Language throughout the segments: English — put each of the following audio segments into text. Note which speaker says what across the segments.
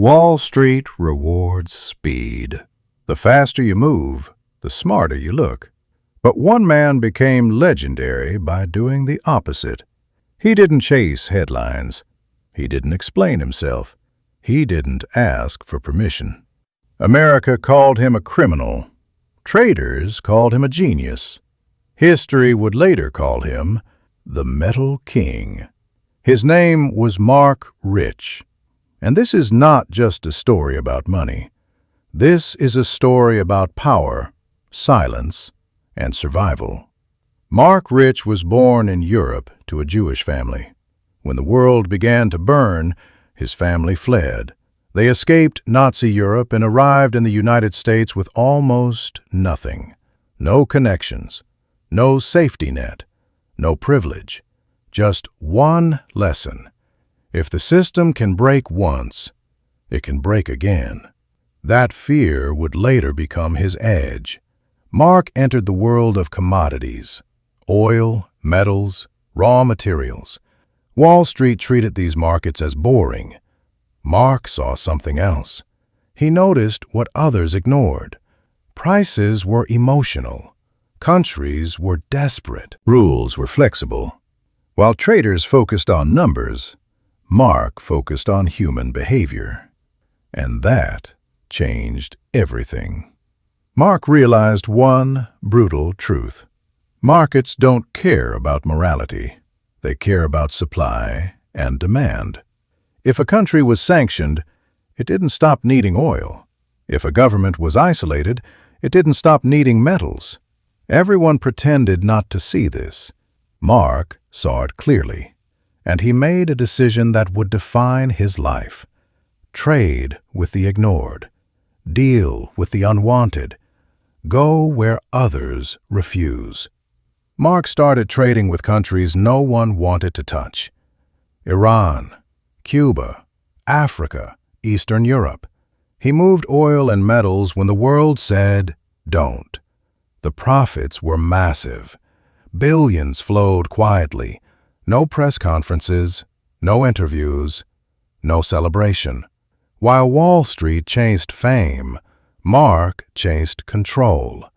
Speaker 1: Wall Street rewards speed. The faster you move, the smarter you look. But one man became legendary by doing the opposite. He didn't chase headlines. He didn't explain himself. He didn't ask for permission. America called him a criminal. Traders called him a genius. History would later call him the Metal King. His name was Marc Rich. And this is not just a story about money. This is a story about power, silence, and survival. Marc Rich was born in Europe to a Jewish family. When the world began to burn, his family fled. They escaped Nazi Europe and arrived in the United States with almost nothing. No connections, no safety net, no privilege. Just one lesson. If the system can break once, it can break again. That fear would later become his edge. Marc entered the world of commodities, oil, metals, raw materials. Wall Street treated these markets as boring. Marc saw something else. He noticed what others ignored. Prices were emotional. Countries were desperate. Rules were flexible. While traders focused on numbers, Marc focused on human behavior. And that changed everything. Marc realized one brutal truth. Markets don't care about morality. They care about supply and demand. If a country was sanctioned, it didn't stop needing oil. If a government was isolated, it didn't stop needing metals. Everyone pretended not to see this. Marc saw it clearly, and he made a decision that would define his life. Trade with the ignored. Deal with the unwanted. Go where others refuse. Marc started trading with countries no one wanted to touch. Iran, Cuba, Africa, Eastern Europe. He moved oil and metals when the world said, don't. The profits were massive. Billions flowed quietly. No press conferences, no interviews, no celebration. While Wall Street chased fame, Marc chased control.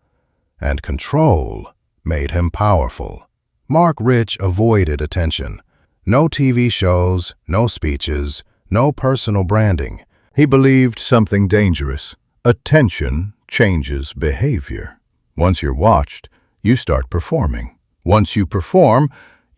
Speaker 1: And control made him powerful. Marc Rich avoided attention. No TV shows, no speeches, no personal branding. He believed something dangerous. Attention changes behavior. Once you're watched, you start performing. Once you perform,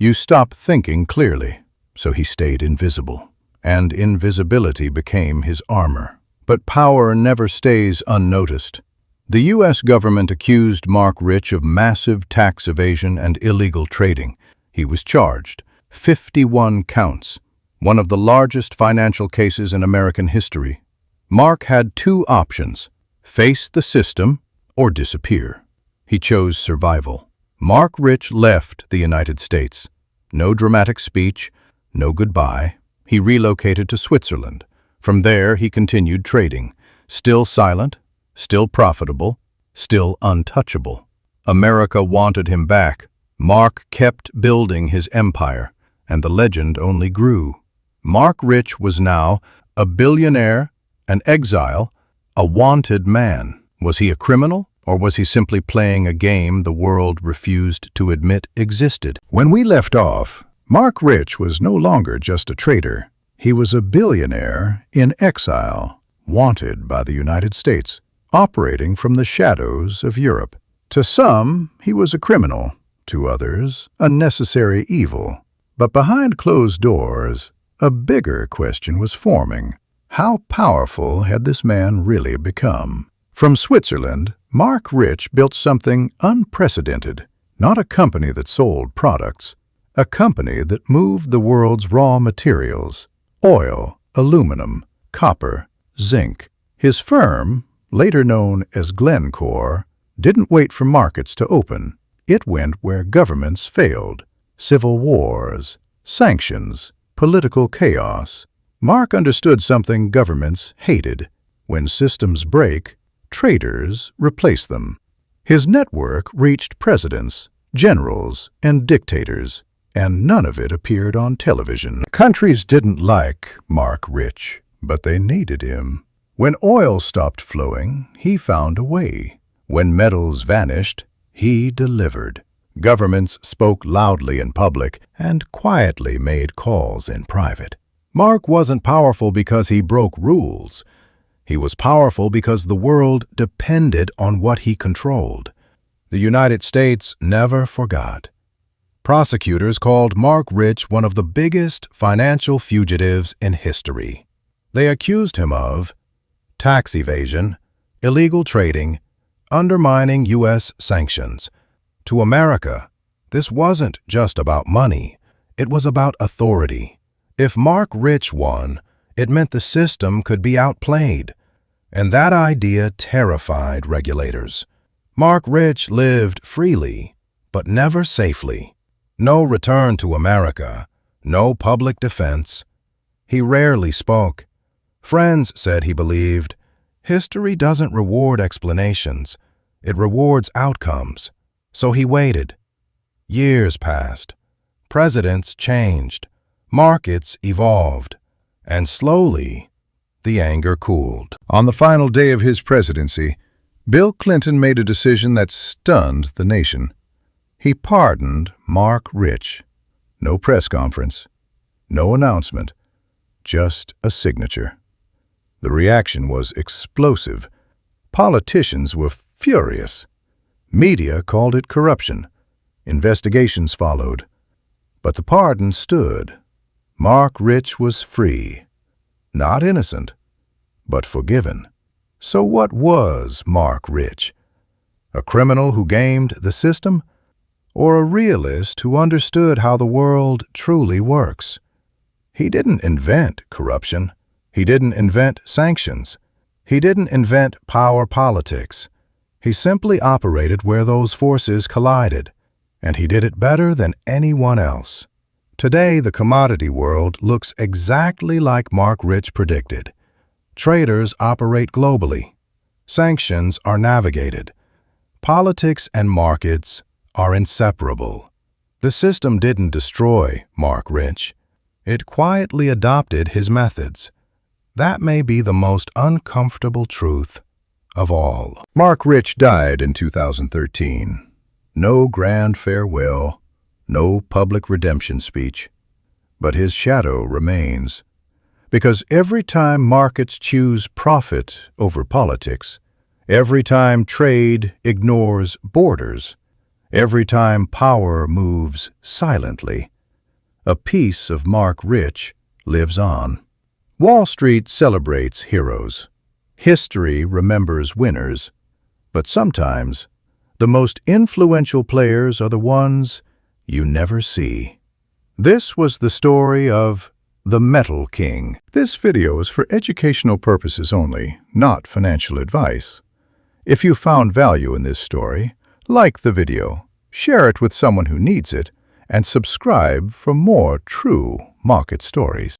Speaker 1: you stop thinking clearly. So he stayed invisible. And invisibility became his armor. But power never stays unnoticed. The U.S. government accused Marc Rich of massive tax evasion and illegal trading. He was charged. 51 counts, one of the largest financial cases in American history. Marc had two options: face the system or disappear. He chose survival. Marc Rich left the United States. No dramatic speech, no goodbye. He relocated to Switzerland. From there, he continued trading, still silent, still profitable, still untouchable. America wanted him back. Marc kept building his empire, and the legend only grew. Marc Rich was now a billionaire, an exile, a wanted man. Was he a criminal, or was he simply playing a game the world refused to admit existed? When we left off, Marc Rich was no longer just a trader. He was a billionaire in exile, wanted by the United States, operating from the shadows of Europe. To some, he was a criminal. To others, a necessary evil. But behind closed doors, a bigger question was forming. How powerful had this man really become? From Switzerland, Marc Rich built something unprecedented. Not a company that sold products, a company that moved the world's raw materials: oil, aluminum, copper, zinc. His firm, later known as Glencore, didn't wait for markets to open. It went where governments failed. Civil wars, sanctions, political chaos. Marc understood something governments hated. When systems break, traders replace them. His network reached presidents, generals, and dictators, and none of it appeared on television. Countries didn't like Marc Rich. but they needed him. When oil stopped flowing, he found a way. When metals vanished, he delivered. Governments spoke loudly in public and quietly made calls in private. Marc wasn't powerful because he broke rules. He was powerful because the world depended on what he controlled. The United States never forgot. Prosecutors called Marc Rich one of the biggest financial fugitives in history. They accused him of tax evasion, illegal trading, undermining U.S. sanctions. To America, this wasn't just about money. It was about authority. If Marc Rich won, it meant the system could be outplayed. And that idea terrified regulators. Marc Rich lived freely, but never safely. No return to America, no public defense. He rarely spoke. Friends said he believed, history doesn't reward explanations, it rewards outcomes. So he waited. Years passed. Presidents changed. Markets evolved. And slowly, the anger cooled. On the final day of his presidency, Bill Clinton made a decision that stunned the nation. He pardoned Marc Rich. No press conference, no announcement, just a signature. The reaction was explosive. Politicians were furious. Media called it corruption. Investigations followed. But the pardon stood. Marc Rich was free. Not innocent, but forgiven. So what was Marc Rich? A criminal who gamed the system? Or a realist who understood how the world truly works? He didn't invent corruption. He didn't invent sanctions. He didn't invent power politics. He simply operated where those forces collided, and he did it better than anyone else. Today, the commodity world looks exactly like Marc Rich predicted. Traders operate globally. Sanctions are navigated. Politics and markets are inseparable. The system didn't destroy Marc Rich. It quietly adopted his methods. That may be the most uncomfortable truth of all. Marc Rich died in 2013. No grand farewell, no public redemption speech. But his shadow remains. Because every time markets choose profit over politics, every time trade ignores borders, every time power moves silently, a piece of Marc Rich lives on. Wall Street celebrates heroes. History remembers winners. But sometimes, the most influential players are the ones you never see. This was the story of the Metal King. This video is for educational purposes only, not financial advice. If you found value in this story, like the video, share it with someone who needs it, and subscribe for more true market stories.